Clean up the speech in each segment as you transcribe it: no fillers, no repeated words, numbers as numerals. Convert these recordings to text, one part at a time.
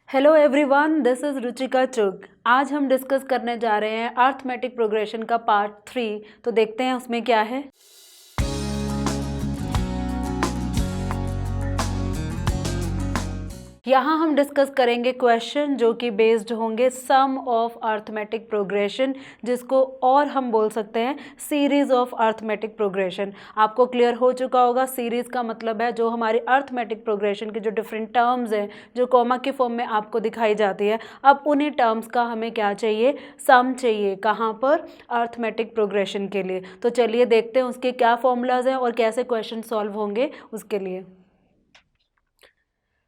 Hello everyone, this is Ruchika चुग। आज हम discuss करने जा रहे हैं अर्थमेटिक प्रोग्रेशन का पार्ट 3। तो देखते हैं उसमें क्या है। यहाँ हम डिस्कस करेंगे क्वेश्चन जो कि बेस्ड होंगे सम ऑफ अर्थमेटिक प्रोग्रेशन, जिसको और हम बोल सकते हैं सीरीज ऑफ अर्थमेटिक प्रोग्रेशन। आपको क्लियर हो चुका होगा, सीरीज का मतलब है जो हमारी अर्थमेटिक प्रोग्रेशन के जो डिफरेंट टर्म्स हैं जो कॉमा के फॉर्म में आपको दिखाई जाती है। अब उन्हीं टर्म्स का हमें क्या चाहिए, सम चाहिए। कहाँ पर? अर्थमेटिक प्रोग्रेशन के लिए। तो चलिए देखते हैं उसके क्या फॉर्मूलाज हैं और कैसे क्वेश्चन सॉल्व होंगे उसके लिए।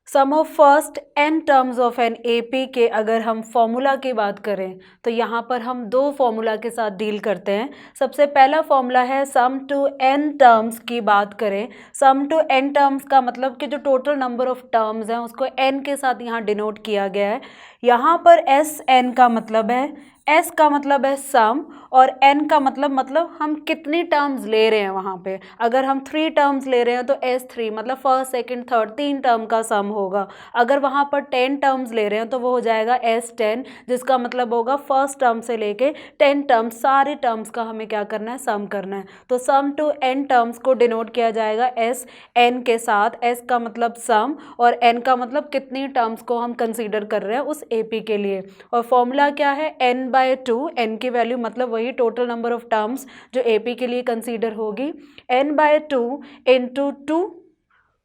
Sum of first n terms of n AP के अगर हम फॉर्मूला की बात करें तो यहाँ पर हम दो फॉर्मूला के साथ डील करते हैं। सबसे पहला फॉर्मूला है सम टू n टर्म्स की बात करें। सम टू n टर्म्स का मतलब कि जो टोटल नंबर ऑफ टर्म्स हैं उसको n के साथ यहाँ डिनोट किया गया है। यहाँ पर SN का मतलब है, S का मतलब है सम और N का मतलब हम कितनी टर्म्स ले रहे हैं वहाँ पे। अगर हम 3 टर्म्स ले रहे हैं तो S3 मतलब फर्स्ट सेकंड थर्ड 3 टर्म का सम होगा। अगर वहाँ पर 10 टर्म्स ले रहे हैं तो वो हो जाएगा S10, जिसका मतलब होगा फर्स्ट टर्म से लेके 10 टर्म्स सारे टर्म्स का हमें क्या करना है, सम करना है। तो सम टू n टर्म्स को डिनोट किया जाएगा SN के साथ। S का मतलब सम और N का मतलब कितनी टर्म्स को हम कंसीडर कर रहे हैं उस AP के लिए। और फॉर्मूला क्या है, n/2। n की वैल्यू मतलब वही टोटल नंबर ऑफ टर्म्स जो AP के लिए कंसीडर होगी। n/2 इंटू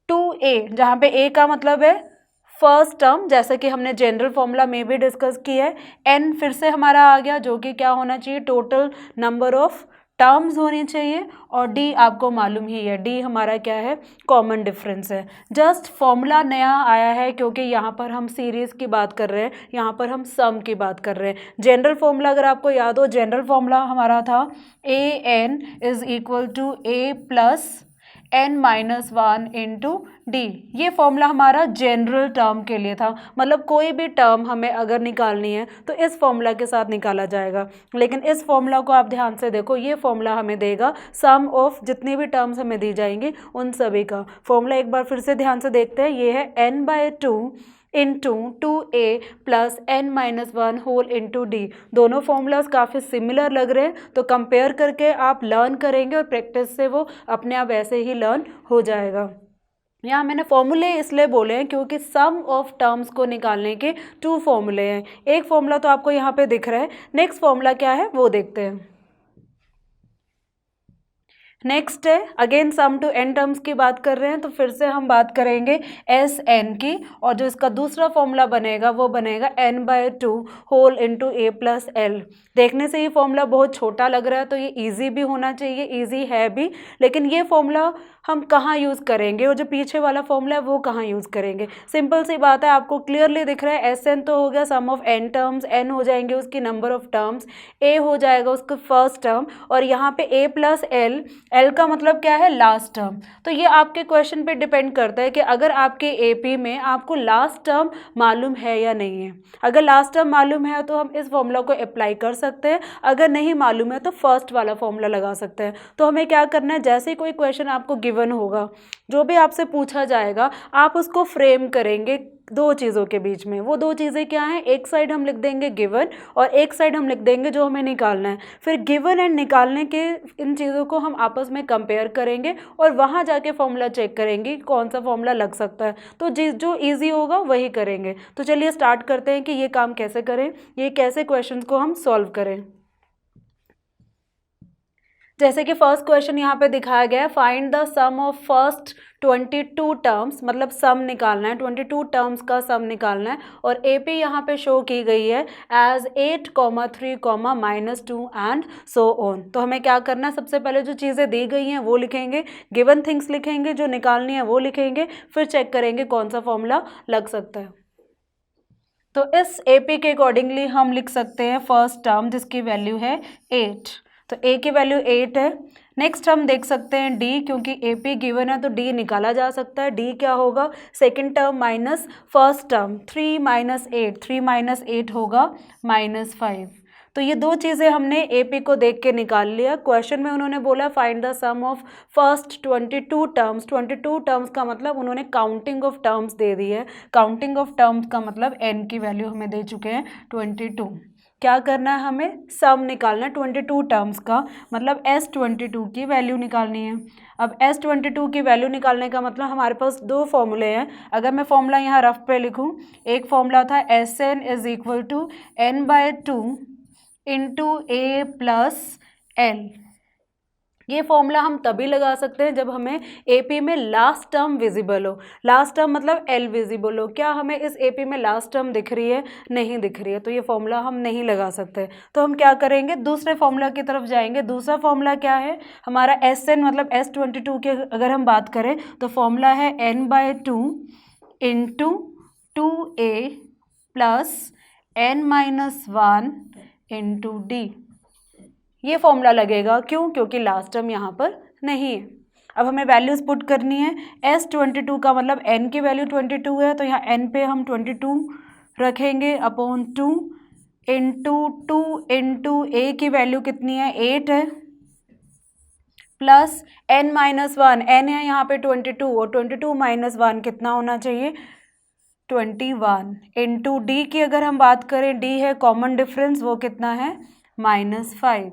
2a, जहाँ पे a का मतलब है फर्स्ट टर्म, जैसे कि हमने जनरल फॉर्मूला में भी डिस्कस किया है। n फिर से हमारा आ गया जो कि क्या होना चाहिए, टोटल नंबर ऑफ टर्म्स होनी चाहिए। और d आपको मालूम ही है, d हमारा क्या है, कॉमन डिफरेंस है। जस्ट फॉर्मूला नया आया है क्योंकि यहाँ पर हम सीरीज की बात कर रहे हैं, यहाँ पर हम सम की बात कर रहे हैं। जनरल फॉर्मूला अगर आपको याद हो, जनरल फॉर्मूला हमारा था an is equal to a plus n-1 into d. ये फॉर्मूला हमारा जनरल टर्म के लिए था, मतलब कोई भी टर्म हमें अगर निकालनी है तो इस फॉर्मूला के साथ निकाला जाएगा। लेकिन इस फॉर्मूला को आप ध्यान से देखो, ये फॉर्मूला हमें देगा सम ऑफ जितनी भी टर्म्स हमें दी जाएंगी उन सभी का। फॉर्मूला एक बार फिर से ध्यान से देखते हैं, ये है n/2 into 2a plus n-1 whole into d. दोनों फॉर्मूलाज काफ़ी सिमिलर लग रहे हैं, तो कंपेयर करके आप लर्न करेंगे और प्रैक्टिस से वो अपने आप ऐसे ही लर्न हो जाएगा। यहाँ मैंने फॉर्मूले इसलिए बोले हैं क्योंकि सम ऑफ टर्म्स को निकालने के 2 फॉर्मूले हैं। एक फॉर्मूला तो आपको यहाँ पे दिख रहा है, नेक्स्ट फॉर्मूला क्या है वो देखते हैं। नेक्स्ट है again sum to n terms की बात कर रहे हैं, तो फिर से हम बात करेंगे SN की, और जो इसका दूसरा फॉर्मूला बनेगा वो बनेगा n/2 whole into a plus l। देखने से ये फॉर्मूला बहुत छोटा लग रहा है तो ये इजी भी होना चाहिए, इजी है भी, लेकिन ये फॉर्मूला हम कहाँ यूज़ करेंगे और जो पीछे वाला फॉर्मूला है वो कहाँ यूज़ करेंगे। सिंपल सी बात है, आपको क्लियरली दिख रहा है SN तो हो गया सम ऑफ n टर्म्स, n हो जाएंगे उसकी नंबर ऑफ टर्म्स, a हो जाएगा उसका फर्स्ट टर्म, और यहाँ पे a प्लस l, l का मतलब क्या है, लास्ट टर्म। तो ये आपके क्वेश्चन पे डिपेंड करता है कि अगर आपके AP में आपको लास्ट टर्म मालूम है या नहीं है। अगर लास्ट टर्म मालूम है तो हम इस फॉर्मूला को अप्लाई कर सकते हैं, अगर नहीं मालूम है तो फर्स्ट वाला फॉर्मूला लगा सकते हैं। तो हमें क्या करना है, जैसे ही कोई क्वेश्चन आपको गिवन होगा, जो भी आपसे पूछा जाएगा, आप उसको फ्रेम करेंगे दो चीज़ों के बीच में। वो दो चीज़ें क्या हैं, एक साइड हम लिख देंगे गिवन और एक साइड हम लिख देंगे जो हमें निकालना है। फिर गिवन एंड निकालने के इन चीज़ों को हम आपस में कंपेयर करेंगे और वहाँ जाके फॉर्मूला चेक करेंगे कौन सा फॉर्मूला लग सकता है। तो जो ईजी होगा वही करेंगे। तो चलिए स्टार्ट करते हैं कि ये काम कैसे करें, ये कैसे क्वेश्चन को हम सॉल्व करें। जैसे कि फर्स्ट क्वेश्चन यहाँ पे दिखाया गया है, find the sum of first 22 terms, मतलब सम निकालना है, 22 टर्म्स का सम निकालना है। और AP यहाँ पे शो की गई है एज 8, 3, -2 एंड सो ऑन। तो हमें क्या करना है, सबसे पहले जो चीज़ें दी गई हैं वो लिखेंगे, गिवन थिंग्स लिखेंगे, जो निकालनी है वो लिखेंगे, फिर चेक करेंगे कौन सा फॉर्मूला लग सकता है। तो इस AP के अकॉर्डिंगली हम लिख सकते हैं फर्स्ट टर्म जिसकी वैल्यू है 8, तो a की वैल्यू 8 है। नेक्स्ट हम देख सकते हैं d, क्योंकि AP गिवन है तो d निकाला जा सकता है। d क्या होगा, second term minus first term, 3 - 8, 3 - 8 होगा -5। तो ये दो चीज़ें हमने एपी को देख के निकाल लिया। क्वेश्चन में उन्होंने बोला find the sum of first 22 terms. 22 terms का मतलब उन्होंने काउंटिंग ऑफ टर्म्स दे दी है। काउंटिंग ऑफ टर्म्स का मतलब n की वैल्यू हमें दे चुके हैं 22। क्या करना है, हमें सम निकालना है 22 टर्म्स का, मतलब S22 की वैल्यू निकालनी है। अब S22 की वैल्यू निकालने का मतलब हमारे पास दो फॉर्मूले हैं। अगर मैं फॉर्मूला यहाँ रफ पे लिखूँ, एक फॉर्मूला था SN is equal to n/2 into A plus L। ये फॉर्मूला हम तभी लगा सकते हैं जब हमें एपी में लास्ट टर्म विजिबल हो। लास्ट टर्म मतलब एल विजिबल हो। क्या हमें इस एपी में लास्ट टर्म दिख रही है? नहीं दिख रही है, तो ये फॉर्मूला हम नहीं लगा सकते। तो हम क्या करेंगे, दूसरे फॉर्मूला की तरफ जाएंगे। दूसरा फॉर्मूला क्या है हमारा, SN मतलब S22 की अगर हम बात करें तो फॉर्मूला है n/2 into 2A plus n-1 into D। ये फॉर्मूला लगेगा, क्यों? क्योंकि लास्ट टर्म यहाँ पर नहीं है। अब हमें वैल्यूज पुट करनी है। S22 का मतलब n की वैल्यू 22 है, तो यहाँ n पे हम 22 रखेंगे अपॉन 2 इंटू 2 इंटू A की वैल्यू कितनी है, 8 है, प्लस n-1, n है यहाँ पे 22 और 22 माइनस 1 कितना होना चाहिए, 21 इंटू D की अगर हम बात करें, D है कॉमन डिफरेंस, वो कितना है -5।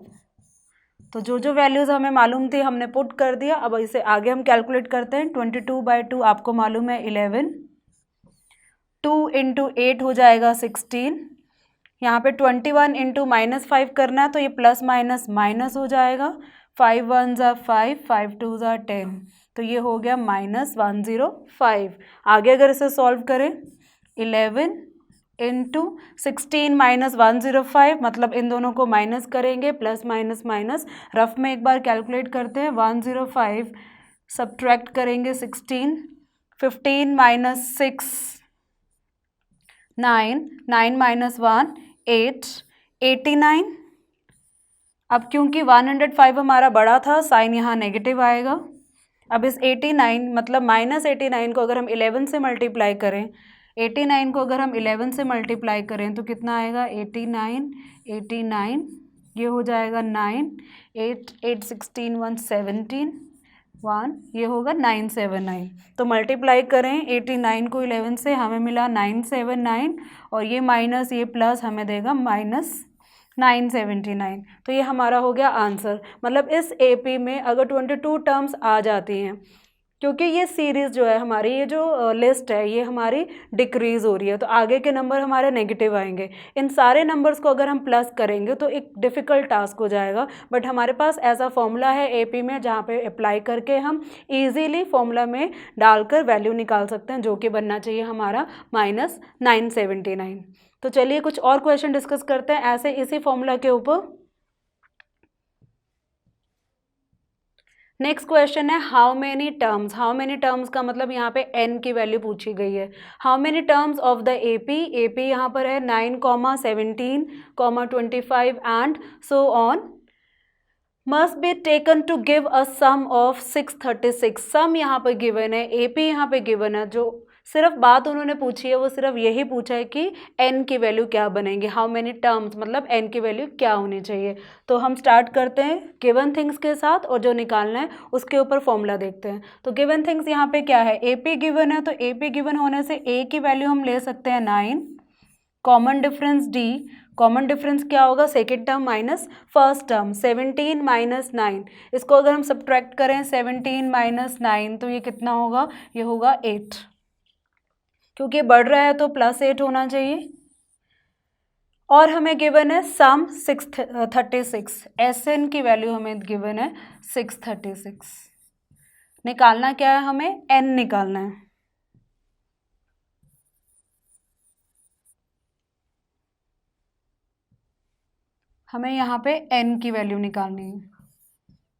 तो जो जो वैल्यूज़ हमें मालूम थी हमने पुट कर दिया। अब इसे आगे हम कैलकुलेट करते हैं। 22/2 आपको मालूम है 11, 2 इंटू 8 हो जाएगा 16, यहाँ पे 21 इंटू -5 करना है तो ये प्लस माइनस माइनस हो जाएगा। 5 1 ज़ा 5, 5 2 ज़ा 10, तो ये हो गया -105। आगे अगर इसे सॉल्व करें, 11 इंटू 16 माइनस 105, मतलब इन दोनों को माइनस करेंगे, प्लस माइनस माइनस, रफ में एक बार कैलकुलेट करते हैं। 105 सब्ट्रैक्ट करेंगे 16, 15 माइनस 6 9, 9 माइनस 1 8, 89। अब क्योंकि 105 हमारा बड़ा था, साइन यहाँ नेगेटिव आएगा। अब इस 89 मतलब -89 को अगर हम 11 से मल्टीप्लाई करें, 89 को अगर हम 11 से मल्टीप्लाई करें तो कितना आएगा, 89, 89, ये हो जाएगा 9, 8, 8 16 1 17 1, ये होगा 979। तो मल्टीप्लाई करें 89 को 11 से, हमें मिला 979, और ये माइनस ये प्लस हमें देगा -979। तो ये हमारा हो गया आंसर। मतलब इस एपी में अगर 22 टर्म्स आ जाती हैं, क्योंकि ये सीरीज़ जो है हमारी, ये जो लिस्ट है ये हमारी डिक्रीज़ हो रही है, तो आगे के नंबर हमारे नेगेटिव आएंगे। इन सारे नंबर्स को अगर हम प्लस करेंगे तो एक डिफ़िकल्ट टास्क हो जाएगा, बट हमारे पास ऐसा फॉर्मूला है एपी में जहाँ पे अप्लाई करके हम इजीली फॉर्मूला में डालकर वैल्यू निकाल सकते हैं, जो कि बनना चाहिए हमारा -979। तो चलिए कुछ और क्वेश्चन डिस्कस करते हैं ऐसे इसी फॉर्मूला के ऊपर। नेक्स्ट क्वेश्चन है how many terms. How many terms का मतलब यहाँ पे n की वैल्यू पूछी गई है। How many terms of the AP, AP यहाँ पर है 9, 17, 25 and so on, must be taken to give a sum of 636। Sum यहाँ पर गिवन है, एपी यहाँ पे गिवन है, जो सिर्फ बात उन्होंने पूछी है वो सिर्फ यही पूछा है कि n की वैल्यू क्या बनेगी। हाउ मेनी टर्म्स मतलब n की वैल्यू क्या होनी चाहिए। तो हम स्टार्ट करते हैं गिवन थिंग्स के साथ, और जो निकालना है उसके ऊपर फॉर्मूला देखते हैं। तो गिवन थिंग्स यहाँ पे क्या है, एपी गिवन है, तो एपी गिवन होने से a की वैल्यू हम ले सकते हैं 9, common difference d, common difference क्या होगा, second term minus first term, 17 minus 9, इसको अगर हम सब्ट्रैक्ट करें 17 माइनस 9 तो ये कितना होगा, ये होगा 8, क्योंकि बढ़ रहा है तो +8 होना चाहिए। और हमें गिवन है सम 636, SN की वैल्यू हमें गिवन है 636। निकालना क्या है, हमें n निकालना है। हमें यहाँ पे n की वैल्यू निकालनी है।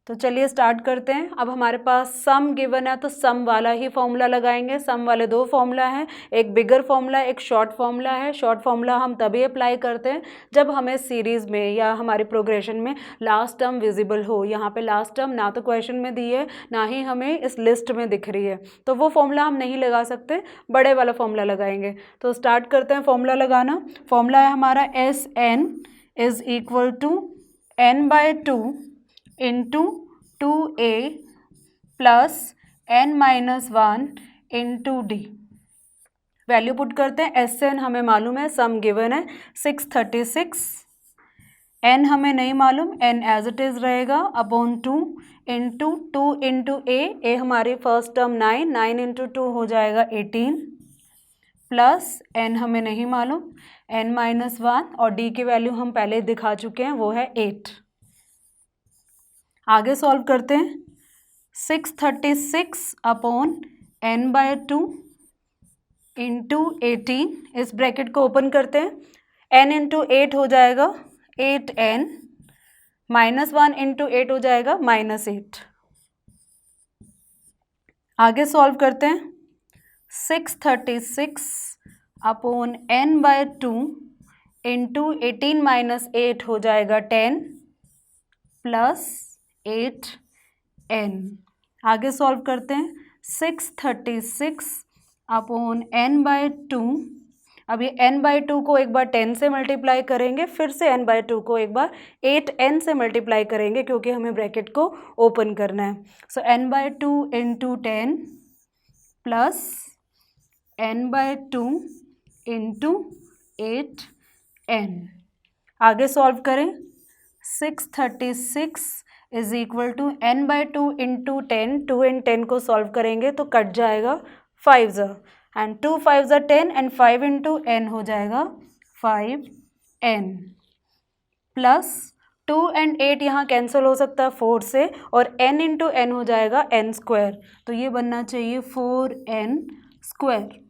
तो चलिए स्टार्ट करते हैं। अब हमारे पास सम गिवन है तो सम वाला ही फॉर्मूला लगाएंगे। सम वाले दो फॉर्मूला हैं, एक बिगर फॉर्मूला एक शॉर्ट फॉर्मूला है। शॉर्ट फॉर्मूला हम तभी अप्लाई करते हैं जब हमें सीरीज़ में या हमारी प्रोग्रेशन में लास्ट टर्म विजिबल हो। यहाँ पे लास्ट टर्म ना तो क्वेश्चन में दी है ना ही हमें इस लिस्ट में दिख रही है, तो वो फॉर्मूला हम नहीं लगा सकते, बड़े वाला फॉर्मूला लगाएंगे। तो स्टार्ट करते हैं फॉर्मूला लगाना। फॉर्मूला है हमारा SN is equal to n/2 into 2a plus n-1 into d। Value put करते हैं। एस से एन हमें मालूम है, सम गिवन है 636, n हमें नहीं मालूम, n एज इट इज़ रहेगा अपॉन 2 इंटू ए हमारी फर्स्ट टर्म 9, 9 इंटू 2 हो जाएगा 18 प्लस n हमें नहीं मालूम, n-1 और d की वैल्यू हम पहले दिखा चुके हैं, वो है 8। आगे सॉल्व करते हैं। 636 अपॉन n/2 इंटू 18, इस ब्रैकेट को ओपन करते हैं, n इंटू 8 हो जाएगा 8n, -1 इंटू 8 हो जाएगा -8। आगे सॉल्व करते हैं। 636 अपॉन n/2 इंटू 18 माइनस 8 हो जाएगा 10 प्लस 8n। आगे सॉल्व करते हैं। 636 अपॉन n/2, अब ये n/2 को एक बार 10 से मल्टीप्लाई करेंगे, फिर से n/2 को एक बार 8n से मल्टीप्लाई करेंगे क्योंकि हमें ब्रैकेट को ओपन करना है। So n/2 into 10 plus n/2 into 8n। आगे सॉल्व करें। 636 is equal to n/2 into 10, 2 and 10 को सॉल्व करेंगे तो कट जाएगा 5 एंड 2 5 10 एंड 5 इंटू n हो जाएगा 5n प्लस 2 एंड 8 यहाँ कैंसिल हो सकता है 4 से, और n इंटू n हो जाएगा n स्क्वायर, तो ये बनना चाहिए 4n स्क्वायर।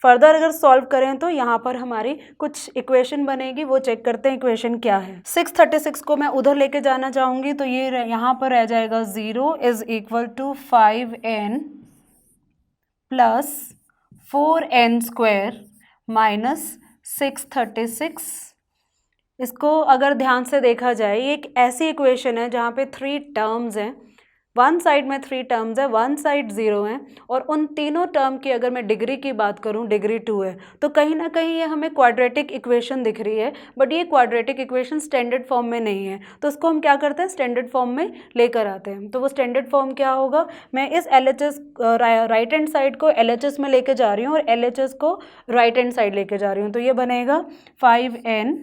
फर्दर अगर सॉल्व करें तो यहाँ पर हमारी कुछ इक्वेशन बनेगी, वो चेक करते हैं इक्वेशन क्या है। 636 को मैं उधर लेके जाना चाहूँगी तो ये यहाँ पर रह जाएगा 0 is equal to 5n plus 4n square minus 636। इसको अगर ध्यान से देखा जाए, ये एक ऐसी इक्वेशन है जहाँ पे 3 टर्म्स हैं, वन साइड में 3 टर्म्स है, वन साइड 0 है, और उन तीनों टर्म की अगर मैं डिग्री की बात करूं, डिग्री 2 है, तो कहीं ना कहीं ये हमें क्वाड्रेटिक इक्वेशन दिख रही है, बट ये क्वाड्रेटिक इक्वेशन स्टैंडर्ड फॉर्म में नहीं है, तो उसको हम क्या करते हैं, स्टैंडर्ड फॉर्म में लेकर आते हैं। तो वो स्टैंडर्ड फॉर्म क्या होगा, मैं इस LHS राइट हैंड साइड को LHS में लेके जा रही हूँ और LHS को राइट हैंड साइड लेके जा रही हूँ, तो ये बनेगा 5n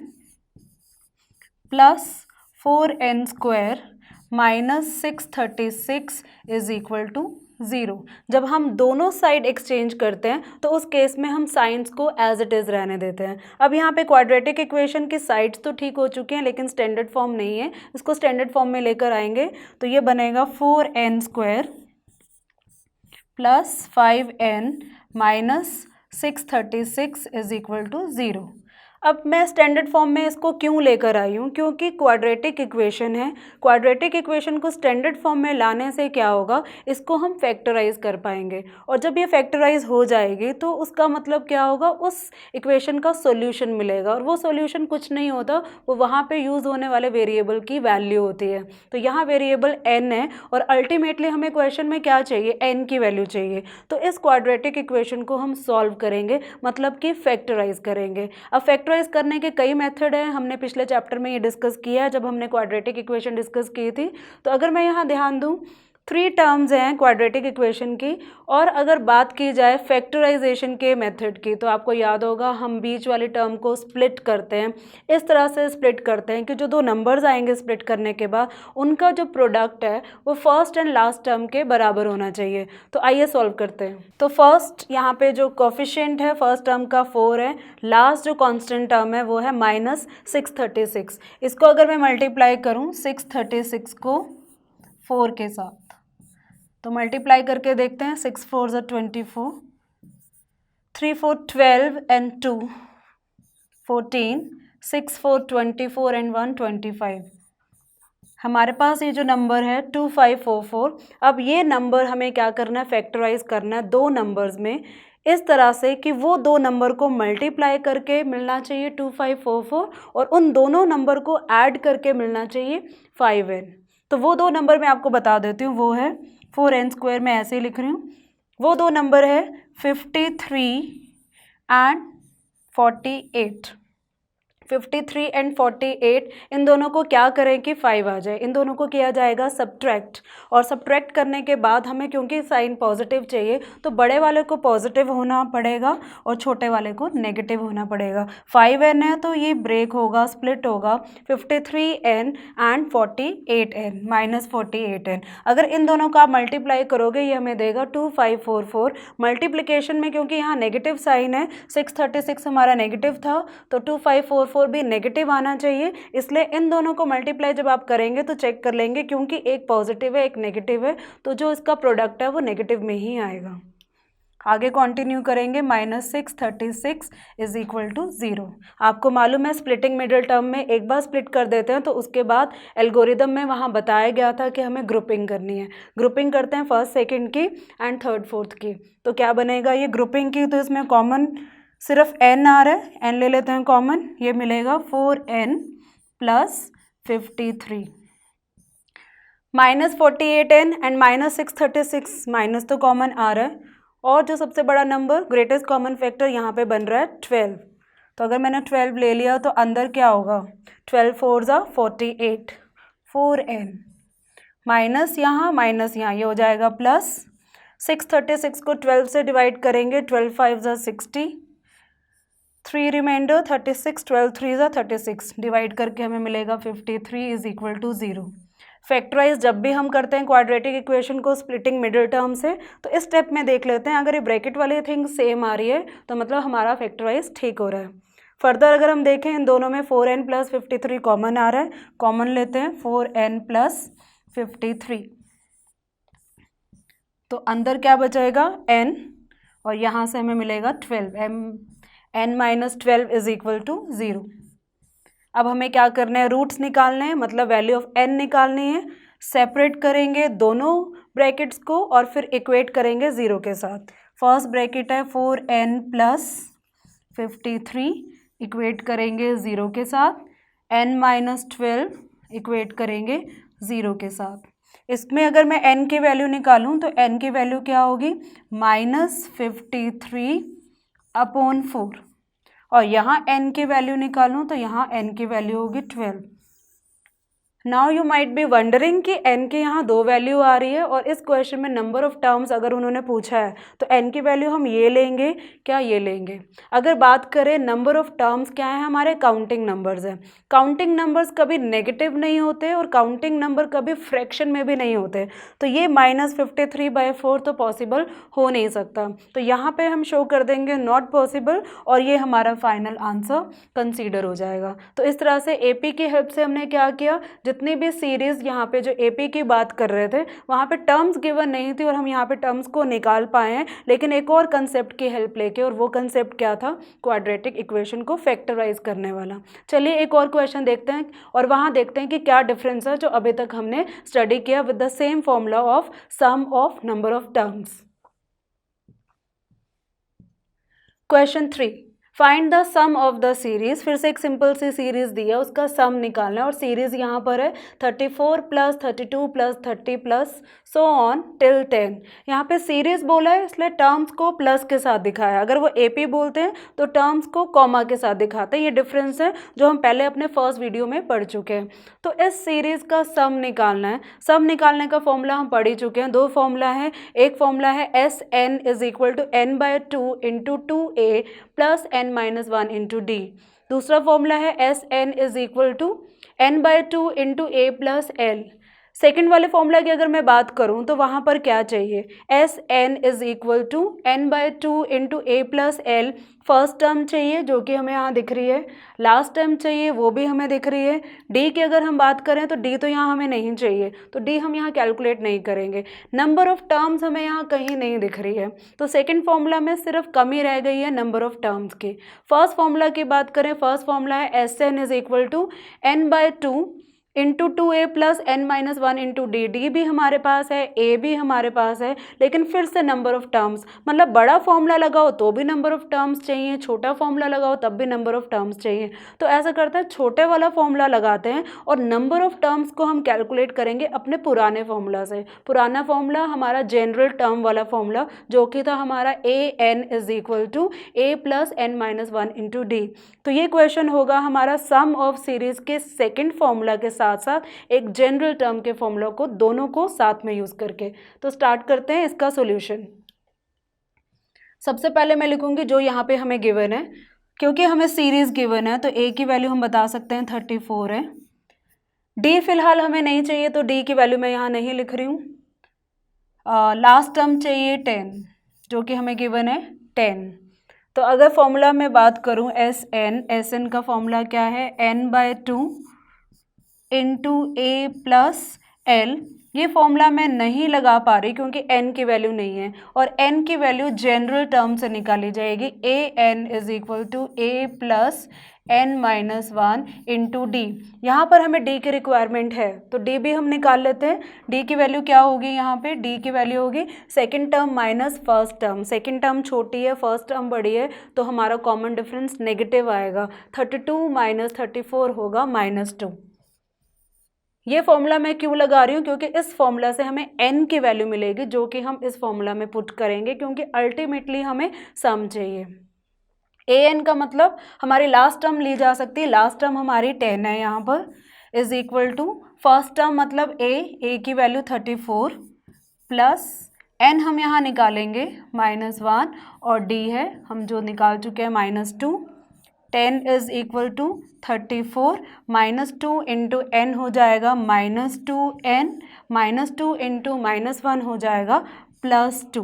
plus 4n square minus 636 is equal to 0। जब हम दोनों साइड एक्सचेंज करते हैं तो उस केस में हम साइंस को एज इट इज़ रहने देते हैं। अब यहाँ पे क्वाड्रेटिक इक्वेशन की साइड्स तो ठीक हो चुके हैं लेकिन स्टैंडर्ड फॉर्म नहीं है, इसको स्टैंडर्ड फॉर्म में लेकर आएंगे तो ये बनेगा 4n square plus 5n minus 636 is equal to 0। अब मैं स्टैंडर्ड फॉर्म में इसको क्यों लेकर आई हूँ, क्योंकि क्वाड्रेटिक इक्वेशन है, क्वाड्रेटिक इक्वेशन को स्टैंडर्ड फॉर्म में लाने से क्या होगा, इसको हम फैक्टराइज कर पाएंगे, और जब ये फैक्टराइज हो जाएगी तो उसका मतलब क्या होगा, उस इक्वेशन का सॉल्यूशन मिलेगा, और वो सॉल्यूशन कुछ नहीं होता, वो वहाँ पे यूज़ होने वाले वेरिएबल की वैल्यू होती है। तो यहाँ वेरिएबल n है और अल्टीमेटली हमें क्वेश्चन में क्या चाहिए, n की वैल्यू चाहिए, तो इस क्वाड्रेटिक इक्वेशन को हम सॉल्व करेंगे, मतलब कि फैक्टराइज करेंगे। अब फैक्टराइज करने के कई मेथड हैं, हमने पिछले चैप्टर में ये डिस्कस किया है जब हमने क्वाड्रेटिक इक्वेशन डिस्कस की थी। तो अगर मैं यहाँ ध्यान दूँ, 3 टर्म्स हैं क्वाड्रेटिक इक्वेशन की, और अगर बात की जाए फैक्टराइजेशन के मेथड की तो आपको याद होगा हम बीच वाली टर्म को स्प्लिट करते हैं, इस तरह से स्प्लिट करते हैं कि जो 2 नंबर्स आएंगे स्प्लिट करने के बाद उनका जो प्रोडक्ट है वो फर्स्ट एंड लास्ट टर्म के बराबर होना चाहिए। तो आइए सॉल्व करते हैं। तो फर्स्ट यहाँ पे जो कोफिशिएंट है फर्स्ट टर्म का 4 है, लास्ट जो कॉन्स्टेंट टर्म है वो है -636। इसको अगर मैं मल्टीप्लाई करूँ 636 को 4 के साथ, तो मल्टीप्लाई करके देखते हैं, 6 4 ज़ा 24, 3 4 12 एंड 2 14, 6 4 24 एंड 1 25। हमारे पास ये जो नंबर है 2544। अब ये नंबर हमें क्या करना है, फैक्टराइज करना है 2 नंबर्स में, इस तरह से कि वो 2 नंबर को मल्टीप्लाई करके मिलना चाहिए 2544, और उन दोनों नंबर को ऐड करके मिलना चाहिए 5n। तो वो 2 नंबर मैं आपको बता देती हूँ, वो है 4n स्क्वायर, मैं ऐसे ही लिख रही हूँ, वो 2 नंबर है 53 एंड 48। 53 एंड 48, इन दोनों को क्या करें कि 5 आ जाए, इन दोनों को किया जाएगा सब्ट्रैक्ट, और सब्ट्रैक्ट करने के बाद हमें क्योंकि साइन पॉजिटिव चाहिए तो बड़े वाले को पॉजिटिव होना पड़ेगा और छोटे वाले को नेगेटिव होना पड़ेगा। 5n है तो ये ब्रेक होगा, स्प्लिट होगा 53n and 48n minus 48n। अगर इन दोनों का आप मल्टीप्लाई करोगे ये हमें देगा 2544। मल्टीप्लिकेशन में क्योंकि यहाँ नेगेटिव साइन है, 636 हमारा नेगेटिव था तो 2544 भी नेगेटिव आना चाहिए, इसलिए इन दोनों को मल्टीप्लाई जब आप करेंगे तो चेक कर लेंगे क्योंकि एक पॉजिटिव है एक नेगेटिव है तो जो इसका प्रोडक्ट है वो नेगेटिव में ही आएगा। आगे कंटिन्यू करेंगे, -636 इज इक्वल टू 0। आपको मालूम है स्प्लिटिंग मिडिल टर्म में एक बार स्प्लिट कर देते हैं तो उसके बाद एल्गोरिदम में वहाँ बताया गया था कि हमें ग्रुपिंग करनी है। ग्रुपिंग करते हैं फर्स्ट सेकंड की एंड थर्ड फोर्थ की, तो क्या बनेगा ये ग्रुपिंग की, तो इसमें कॉमन सिर्फ n आ रहा है, n ले लेते हैं कॉमन, ये मिलेगा 4n plus 53 minus 48n and minus 636, minus तो कॉमन आ रहा है और जो सबसे बड़ा नंबर ग्रेटेस्ट कॉमन फैक्टर यहाँ पे बन रहा है 12। तो अगर मैंने 12 ले लिया तो अंदर क्या होगा, 12 4 ज़ा 48, 4n माइनस यहाँ ये हो जाएगा प्लस 636 को 12 से डिवाइड करेंगे, 12 5 ज़ा 60, 3 रिमाइंडर 36, 12 3 ज़ा 36 डिवाइड करके हमें मिलेगा 53 इज इक्वल टू 0। फैक्टराइज जब भी हम करते हैं क्वाड्रेटिक इक्वेशन को स्प्लिटिंग मिडिल टर्म से तो इस स्टेप में देख लेते हैं, अगर ये ब्रैकेट वाली थिंग सेम आ रही है तो मतलब हमारा फैक्टराइज ठीक हो रहा है। फर्दर अगर हम देखें इन दोनों में 4n प्लस 53 कॉमन आ रहा है, कॉमन लेते हैं 4n प्लस 53, तो अंदर क्या बचेगा n और यहाँ से हमें मिलेगा 12, n minus 12 is equal to 0। अब हमें क्या करना है, रूट्स निकालने हैं, मतलब वैल्यू ऑफ n निकालनी है। सेपरेट करेंगे दोनों ब्रैकेट्स को और फिर इक्वेट करेंगे 0 के साथ। फर्स्ट ब्रैकेट है 4n प्लस 53 इक्वेट करेंगे 0 के साथ, n माइनस 12 इक्वेट करेंगे 0 के साथ। इसमें अगर मैं n की वैल्यू निकालूं तो n की वैल्यू क्या होगी, -53 अपॉन 4, और यहाँ n की वैल्यू निकालूं तो यहाँ n की वैल्यू होगी 12। Now you might be wondering कि n की यहाँ 2 वैल्यू आ रही है और इस क्वेश्चन में नंबर ऑफ टर्म्स अगर उन्होंने पूछा है तो n की वैल्यू हम ये लेंगे क्या ये लेंगे। अगर बात करें नंबर ऑफ टर्म्स क्या है, हमारे काउंटिंग नंबर्स हैं। काउंटिंग नंबर्स कभी नेगेटिव नहीं होते और काउंटिंग नंबर कभी फ्रैक्शन में भी नहीं होते, तो ये -53/4 तो पॉसिबल हो नहीं सकता, तो यहाँ पे हम शो कर देंगे नॉट पॉसिबल और ये हमारा फाइनल आंसर कंसीडर हो जाएगा। तो इस तरह से एपी की हेल्प से हमने क्या किया, जितनी भी सीरीज यहाँ पे जो एपी की बात कर रहे थे वहाँ पे टर्म्स गिवन नहीं थी और हम यहाँ पे टर्म्स को निकाल पाए हैं, लेकिन एक और कंसेप्ट की हेल्प लेके, और वो कंसेप्ट क्या था, क्वाड्रेटिक इक्वेशन को फैक्टराइज करने वाला। चलिए एक और क्वेश्चन देखते हैं और वहाँ देखते हैं कि क्या डिफरेंस है जो अभी तक हमने स्टडी किया with the same formula of sum of number of terms. Question 3, find the sum of the series. फिर से एक सिंपल सी सीरीज दी है, उसका सम निकालना है और सीरीज यहाँ पर है 34 plus 32 plus 30 plus so on till 10। यहाँ पे सीरीज बोला है इसलिए टर्म्स को प्लस के साथ दिखाया, अगर वो एपी बोलते हैं तो टर्म्स को कॉमा के साथ दिखाते हैं। ये डिफरेंस है जो हम पहले अपने फर्स्ट वीडियो में पढ़ चुके हैं। तो इस सीरीज का सम निकालना है। सम निकालने का फॉर्मूला हम पढ़ ही चुके हैं, 2 फॉर्मूला है। एक फॉर्मूला है SN is equal to n/2 into 2a plus n-1 into d. दूसरा फॉर्मूला है SN is equal to n/2 into a plus l। Second वाले फॉर्मूला की अगर मैं बात करूं तो वहाँ पर क्या चाहिए, SN is equal to n/2 into a plus l। First term चाहिए जो कि हमें यहाँ दिख रही है, लास्ट टर्म चाहिए वो भी हमें दिख रही है। डी की अगर हम बात करें तो डी तो यहाँ हमें नहीं चाहिए, तो डी हम यहाँ कैलकुलेट नहीं करेंगे। नंबर ऑफ टर्म्स हमें यहाँ कहीं नहीं दिख रही है, तो सेकेंड फॉर्मूला में सिर्फ कमी रह गई है नंबर ऑफ टर्म्स की। फर्स्ट फॉर्मूला की बात करें, फर्स्ट फॉर्मूला है SN is equal to n/2 into 2a plus n minus 1 into d, d भी हमारे पास है, a भी हमारे पास है, लेकिन फिर से नंबर ऑफ टर्म्स, मतलब बड़ा फॉर्मूला लगाओ तो भी नंबर ऑफ टर्म्स चाहिए, छोटा फॉर्मूला लगाओ तब भी नंबर ऑफ टर्म्स चाहिए। तो ऐसा करते हैं, छोटे वाला फॉर्मूला लगाते हैं और नंबर ऑफ टर्म्स को हम कैलकुलेट करेंगे अपने पुराने फॉर्मूला से। पुराना फॉर्मूला हमारा जनरल टर्म वाला फॉर्मूला जो कि था हमारा an is equal to a plus n minus 1 into d. तो ये क्वेश्चन होगा हमारा सम ऑफ सीरीज के सेकेंड फॉर्मूला के साथ साथ एक जनरल टर्म के फॉर्मूला को दोनों को साथ में यूज करके। तो स्टार्ट करते हैं इसका सॉल्यूशन। सबसे पहले मैं लिखूंगी जो यहाँ पे हमें गिवन है, क्योंकि हमें सीरीज गिवन है तो a की वैल्यू हम बता सकते हैं 34 है। d फिलहाल हमें नहीं चाहिए तो d की वैल्यू मैं यहाँ नहीं लिख रही हूँ। लास्ट टर्म चाहिए 10 जो कि हमें गिवन है 10। तो अगर फॉर्मूला में बात करूँ एस एन का फॉर्मूला क्या है, n/2 इंटू ए प्लस एल। ये फॉर्मूला मैं नहीं लगा पा रही क्योंकि n की वैल्यू नहीं है और n की वैल्यू जनरल टर्म से निकाली जाएगी। an is equal to a plus n minus 1 into d. यहाँ पर हमें d की रिक्वायरमेंट है तो d भी हम निकाल लेते हैं। d की वैल्यू क्या होगी, यहाँ पे d की वैल्यू होगी second term minus first term. Second term छोटी है, फर्स्ट टर्म बड़ी है, तो हमारा कॉमन डिफरेंस नेगेटिव आएगा। 32 माइनस 34 होगा -2। ये फॉर्मूला मैं क्यों लगा रही हूँ, क्योंकि इस फॉर्मूला से हमें n की वैल्यू मिलेगी जो कि हम इस फॉर्मूला में पुट करेंगे, क्योंकि अल्टीमेटली हमें सम चाहिए। an का मतलब हमारी लास्ट टर्म ली जा सकती है, लास्ट टर्म हमारी 10 है यहाँ पर, is equal to first term मतलब a की वैल्यू 34 प्लस n हम यहाँ निकालेंगे -1 और d है हम जो निकाल चुके हैं -2। 10 is equal to 34 -2 into n हो जाएगा -2n, -2 इंटू -1 हो जाएगा +2।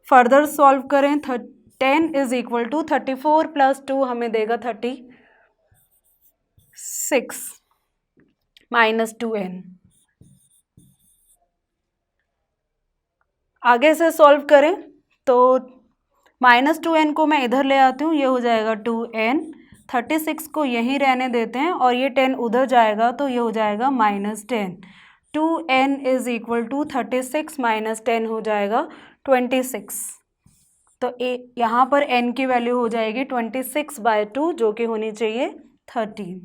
फर्दर सॉल्व करें, 10 इज इक्वल टू 34 प्लस 2 हमें देगा 36 -2n। आगे से सॉल्व करें तो -2n को मैं इधर ले आती हूँ, ये हो जाएगा 2n। 36 को यहीं रहने देते हैं और ये 10 उधर जाएगा तो ये हो जाएगा -10। 2n is equal to 36 minus 10 हो जाएगा 26। तो यहाँ पर n की वैल्यू हो जाएगी 26/2 जो कि होनी चाहिए 13।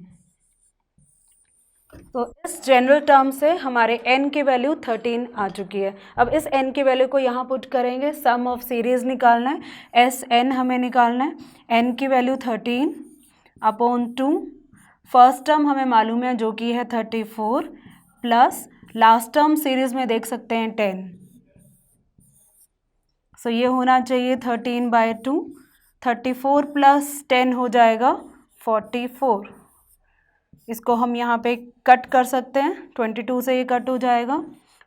तो इस जनरल टर्म से हमारे n की वैल्यू 13 आ चुकी है। अब इस n की वैल्यू को यहाँ पुट करेंगे, सम ऑफ सीरीज निकालना है, Sn हमें निकालना है। n की वैल्यू 13/2, फर्स्ट टर्म हमें मालूम है जो कि है 34 प्लस लास्ट टर्म सीरीज में देख सकते हैं 10। सो ये होना चाहिए 13/2, 34 प्लस 10 हो जाएगा 44। इसको हम यहाँ पे कट कर सकते हैं, 22 से ये कट हो जाएगा।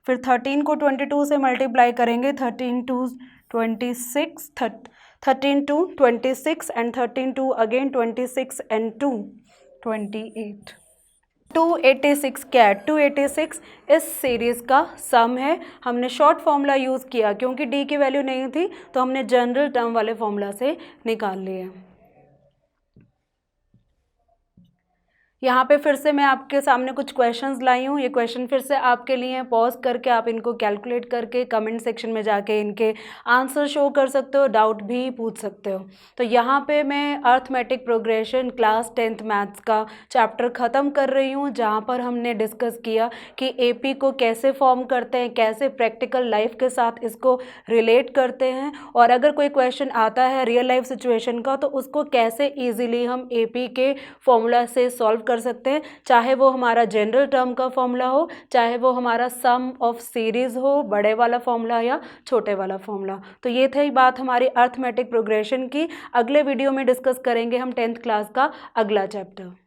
फिर 13 को 22 से मल्टीप्लाई करेंगे, 13 2 26, 13 2 26 एंड 13 2 अगेन 26 एंड 2 28। 286 क्या है, 286 इस सीरीज़ का सम है। हमने शॉर्ट फॉर्मूला यूज़ किया क्योंकि डी की वैल्यू नहीं थी तो हमने जनरल टर्म वाले फॉर्मूला से निकाल लिया। यहाँ पे फिर से मैं आपके सामने कुछ क्वेश्चंस लाई हूँ। ये क्वेश्चन फिर से आपके लिए पॉज करके आप इनको कैलकुलेट करके कमेंट सेक्शन में जाके इनके आंसर शो कर सकते हो, डाउट भी पूछ सकते हो। तो यहाँ पे मैं arithmetic progression class 10th maths का चैप्टर ख़त्म कर रही हूँ, जहाँ पर हमने डिस्कस किया कि AP को कैसे फॉर्म करते हैं, कैसे प्रैक्टिकल लाइफ के साथ इसको रिलेट करते हैं, और अगर कोई क्वेश्चन आता है रियल लाइफ सिचुएशन का तो उसको कैसे ईजिली हम AP के फॉर्मूला से सॉल्व कर सकते हैं, चाहे वो हमारा जनरल टर्म का फॉर्मूला हो, चाहे वो हमारा सम ऑफ सीरीज हो, बड़े वाला फॉर्मूला या छोटे वाला फॉर्मूला। तो ये थी बात हमारी अर्थमेटिक प्रोग्रेशन की। अगले वीडियो में डिस्कस करेंगे हम 10th क्लास का अगला चैप्टर।